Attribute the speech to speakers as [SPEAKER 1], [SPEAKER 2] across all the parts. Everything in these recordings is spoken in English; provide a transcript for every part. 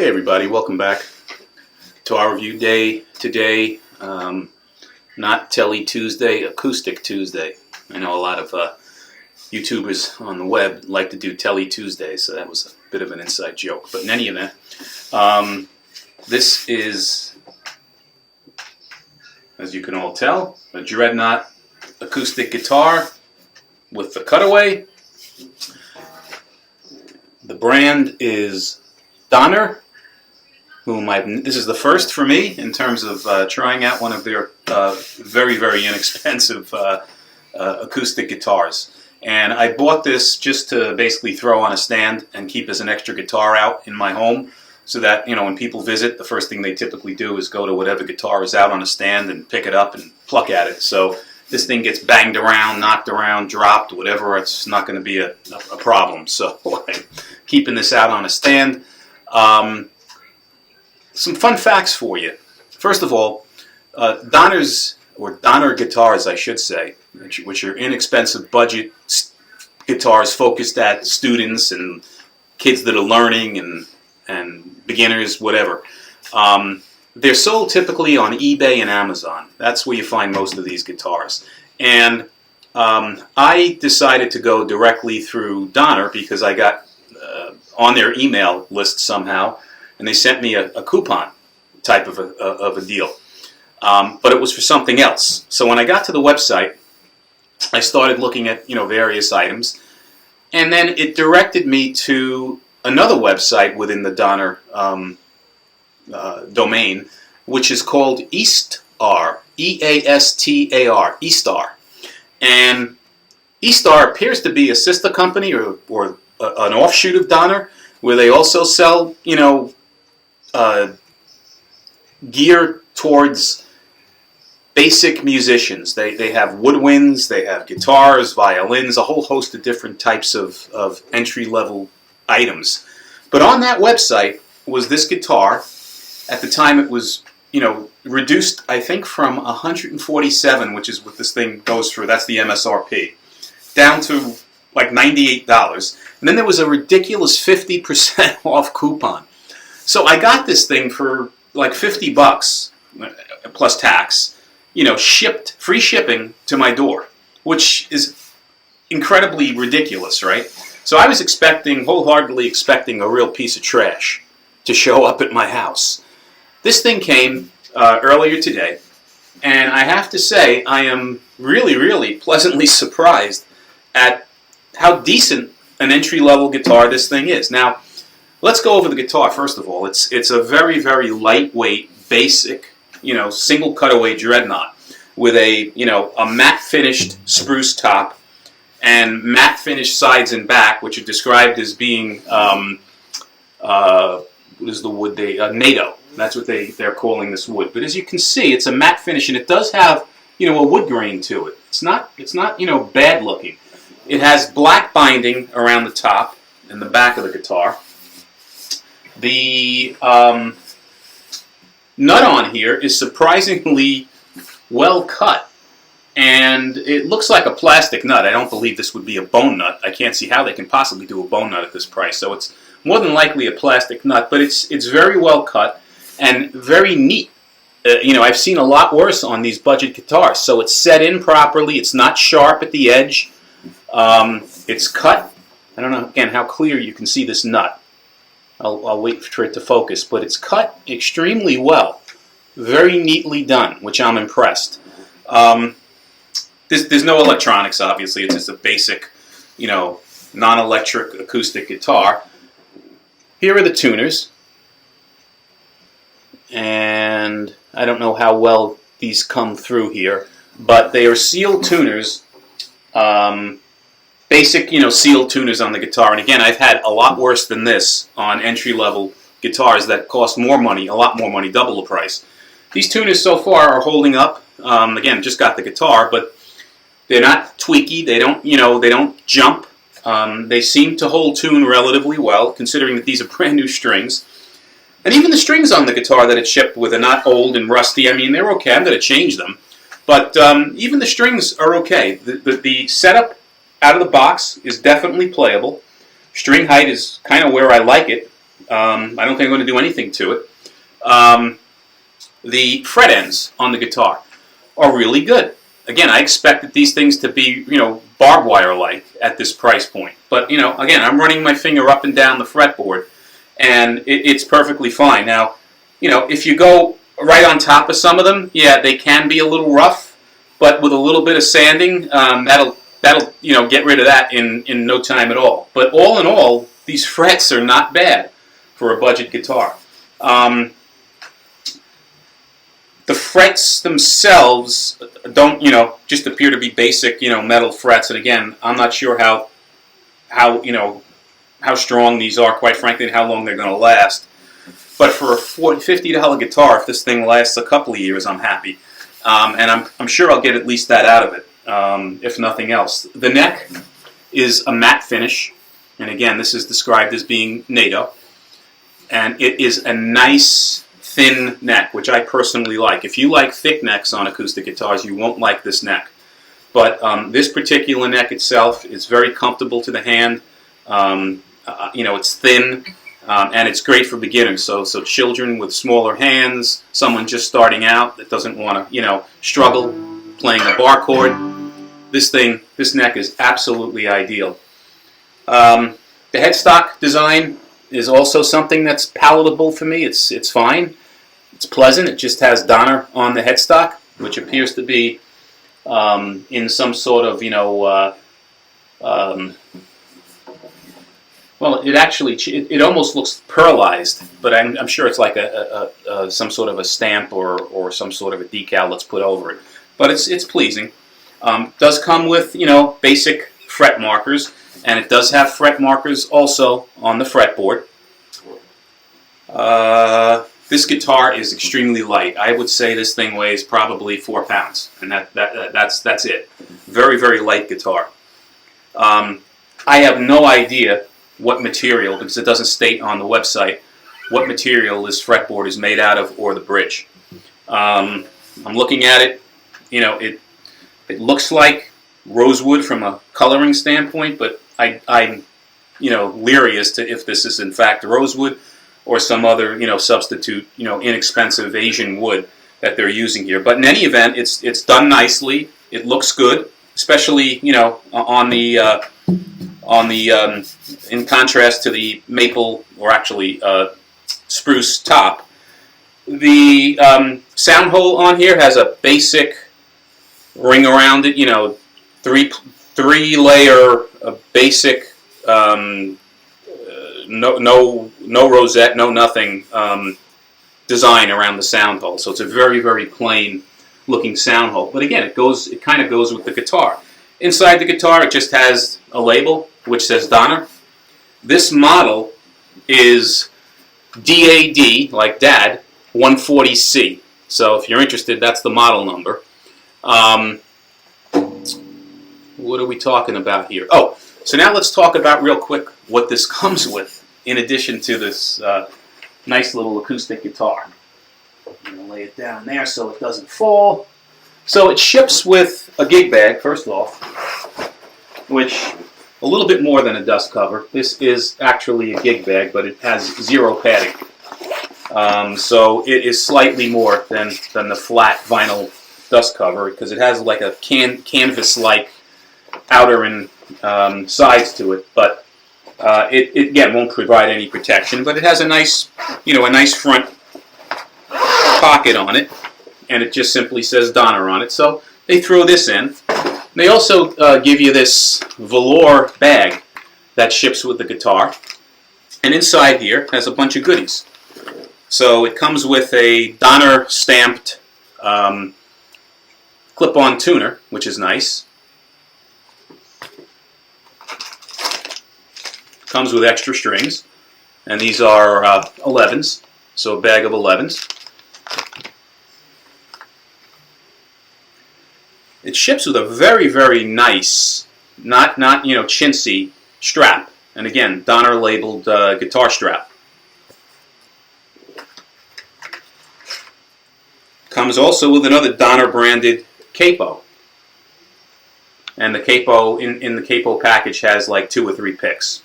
[SPEAKER 1] Hey everybody, welcome back to our review day today. Not Telly Tuesday, Acoustic Tuesday. I know a lot of YouTubers on the web like to do Telly Tuesdays, so that was a bit of an inside joke. But in any event, this is, as you can all tell, a Dreadnought acoustic guitar with the cutaway. The brand is Donner, this is the first for me in terms of trying out one of their very, very inexpensive acoustic guitars. And I bought this just to basically throw on a stand and keep as an extra guitar out in my home, so that, you know, when people visit, the first thing they typically do is go to whatever guitar is out on a stand and pick it up and pluck at it. So this thing gets banged around, knocked around, dropped, whatever, it's not going to be a problem. So I'm keeping this out on a stand. Some fun facts for you. First of all, Donner guitars, I should say, which are inexpensive budget guitars focused at students and kids that are learning and beginners, whatever. They're sold typically on eBay and Amazon. That's where you find most of these guitars. And I decided to go directly through Donner because I got on their email list somehow, and they sent me a coupon type of a deal. But it was for something else. So when I got to the website, I started looking at, various items, and then it directed me to another website within the Donner domain, which is called Eastar, E-A-S-T-A-R, Eastar. And Eastar appears to be a sister company or an offshoot of Donner, where they also sell, gear towards basic musicians. They have woodwinds, they have guitars, violins, a whole host of different types of entry-level items. But on that website was this guitar. At the time it was, reduced, I think, from 147, which is what this thing goes for, that's the MSRP, down to like $98. And then there was a ridiculous 50% off coupon. So I got this thing for like $50 plus tax, shipped, free shipping to my door, which is incredibly ridiculous, right? So I was wholeheartedly expecting a real piece of trash to show up at my house. This thing came earlier today, and I have to say I am really, really pleasantly surprised at how decent an entry-level guitar this thing is. Now, let's go over the guitar first of all. It's a very, very lightweight, basic, single cutaway Dreadnought with a matte finished spruce top and matte finished sides and back, which are described as being what is the wood NATO. That's what they're calling this wood. But as you can see, it's a matte finish, and it does have a wood grain to it. It's not bad looking. It has black binding around the top and the back of the guitar. The nut on here is surprisingly well cut, and it looks like a plastic nut. I don't believe this would be a bone nut. I can't see how they can possibly do a bone nut at this price, so it's more than likely a plastic nut, but it's very well cut and very neat. I've seen a lot worse on these budget guitars, so it's set in properly. It's not sharp at the edge. It's cut. I don't know, again, how clear you can see this nut. I'll wait for it to focus, but it's cut extremely well. Very neatly done, which I'm impressed. There's no electronics, obviously. It's just a basic, non-electric acoustic guitar. Here are the tuners. And I don't know how well these come through here, but they are sealed tuners. Basic, sealed tuners on the guitar. And again, I've had a lot worse than this on entry-level guitars that cost more money, a lot more money, double the price. These tuners so far are holding up. Again, just got the guitar, but they're not tweaky. They don't, they don't jump. They seem to hold tune relatively well, considering that these are brand new strings. And even the strings on the guitar that it's shipped with are not old and rusty. I mean, they're okay. I'm going to change them. But even the strings are okay. The setup out of the box is definitely playable. String height is kind of where I like it. I don't think I'm going to do anything to it. The fret ends on the guitar are really good. Again, I expected these things to be, barbed wire-like at this price point. But, again, I'm running my finger up and down the fretboard, and it's perfectly fine. Now, if you go right on top of some of them, yeah, they can be a little rough, but with a little bit of sanding, that'll get rid of that in no time at all. But all in all, these frets are not bad for a budget guitar. The frets themselves don't, just appear to be basic, metal frets. And again, I'm not sure how strong these are, quite frankly, and how long they're going to last. But for a $50 guitar, if this thing lasts a couple of years, I'm happy. And I'm sure I'll get at least that out of it, if nothing else. The neck is a matte finish. And again, this is described as being NATO. And it is a nice thin neck, which I personally like. If you like thick necks on acoustic guitars, you won't like this neck. But this particular neck itself is very comfortable to the hand. It's thin, and it's great for beginners. So children with smaller hands, someone just starting out that doesn't want to, struggle playing a bar chord, this neck is absolutely ideal. The headstock design is also something that's palatable for me. It's fine. It's pleasant. It just has Donner on the headstock, which appears to be in some sort of, well, it almost looks pearlized, but I'm sure it's like some sort of a stamp or some sort of a decal that's put over it. But it's pleasing. Does come with, basic fret markers, and it does have fret markers also on the fretboard. This guitar is extremely light. I would say this thing weighs probably 4 pounds, and that's it. Very, very light guitar. I have no idea what material, because it doesn't state on the website, what material this fretboard is made out of or the bridge. I'm looking at it. It looks like rosewood from a coloring standpoint, but I'm leery as to if this is in fact rosewood or some other, substitute, inexpensive Asian wood that they're using here. But in any event, it's done nicely. It looks good, especially, on the in contrast to the maple, or actually spruce top. The sound hole on here has a basic ring around it, three layer basic. No rosette, no nothing design around the sound hole. So it's a very, very plain looking sound hole. But again, it kind of goes with the guitar. Inside the guitar, it just has a label which says Donner. This model is DAD, like DAD-140C. So if you're interested, that's the model number. What are we talking about here? Oh, so now let's talk about real quick what this comes with, in addition to this nice little acoustic guitar. I'm going to lay it down there so it doesn't fall. So it ships with a gig bag, first off, which a little bit more than a dust cover. This is actually a gig bag, but it has 0 padding. So it is slightly more than the flat vinyl dust cover, because it has like a canvas-like outer and sides to it, but it again won't provide any protection. But it has a nice, a nice front pocket on it, and it just simply says Donner on it. So they throw this in. They also give you this velour bag that ships with the guitar, and inside here has a bunch of goodies. So it comes with a Donner stamped clip-on tuner, which is nice. Comes with extra strings, and these are 11s, so a bag of 11s. It ships with a very, very nice, not chintzy strap, and again, Donner labeled guitar strap. Comes also with another Donner branded capo, and the capo in the capo package has like 2 or 3 picks.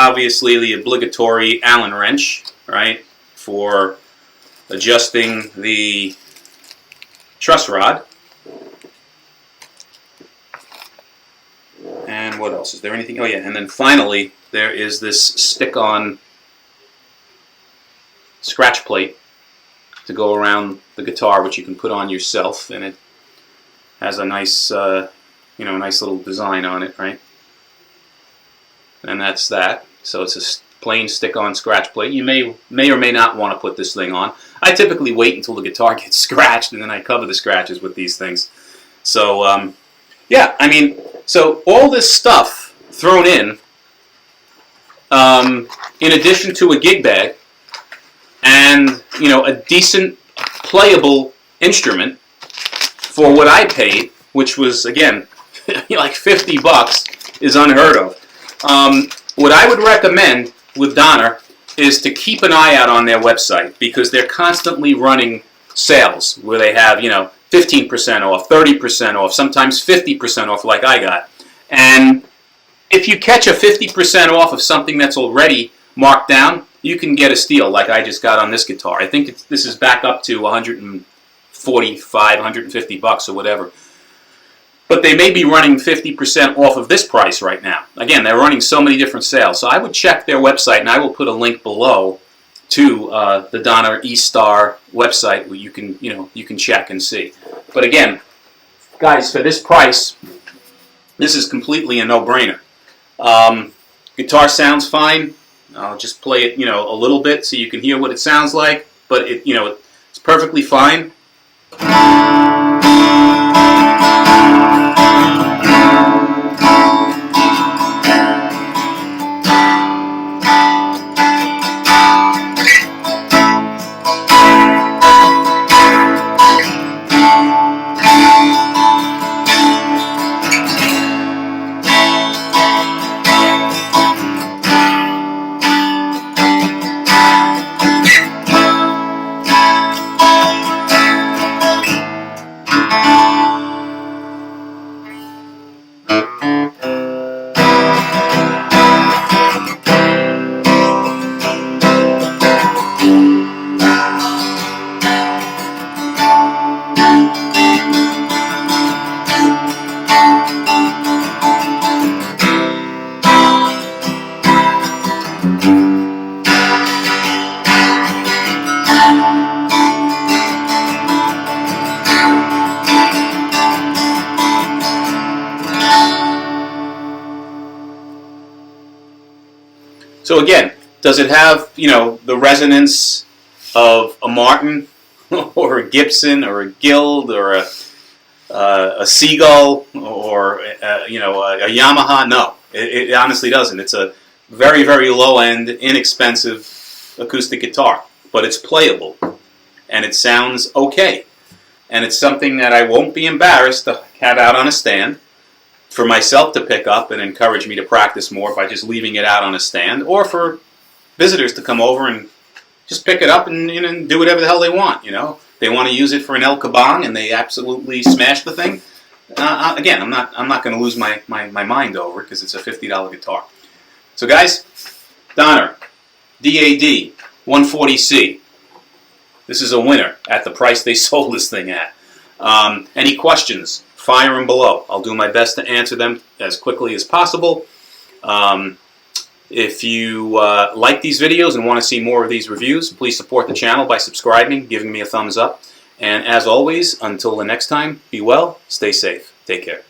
[SPEAKER 1] obviously the obligatory Allen wrench, right, for adjusting the truss rod. And what else? Is there anything? Oh yeah, and then finally there is this stick-on scratch plate to go around the guitar, which you can put on yourself, and it has a nice, nice little design on it, right? And that's that. So it's a plain stick-on scratch plate. You may or may not want to put this thing on. I typically wait until the guitar gets scratched, and then I cover the scratches with these things. So yeah, I mean, so all this stuff thrown in addition to a gig bag, and a decent playable instrument for what I paid, which was again like $50, is unheard of. What I would recommend with Donner is to keep an eye out on their website, because they're constantly running sales where they have 15% off, 30% off, sometimes 50% off, like I got. And if you catch a 50% off of something that's already marked down, you can get a steal like I just got on this guitar. I think this is back up to $145, $150 or whatever. But they may be running 50% off of this price right now. Again, they're running so many different sales. So I would check their website, and I will put a link below to the Donner E-Star website where you can check and see. But again, guys, for this price, this is completely a no-brainer. Guitar sounds fine. I'll just play it, a little bit so you can hear what it sounds like. But it's perfectly fine. So again, does it have, the resonance of a Martin or a Gibson or a Guild or a Seagull or a Yamaha? No, it honestly doesn't. It's a very, very low-end, inexpensive acoustic guitar, but it's playable and it sounds okay. And it's something that I won't be embarrassed to have out on a stand for myself to pick up and encourage me to practice more by just leaving it out on a stand, or for visitors to come over and just pick it up and do whatever the hell they want. They want to use it for an El Kabong and they absolutely smash the thing. Again, I'm not going to lose my mind over it because it's a $50 guitar. So guys, Donner DAD-140C. This is a winner at the price they sold this thing at. Any questions? Fire them below. I'll do my best to answer them as quickly as possible. If you like these videos and want to see more of these reviews, please support the channel by subscribing, giving me a thumbs up. And as always, until the next time, be well, stay safe, take care.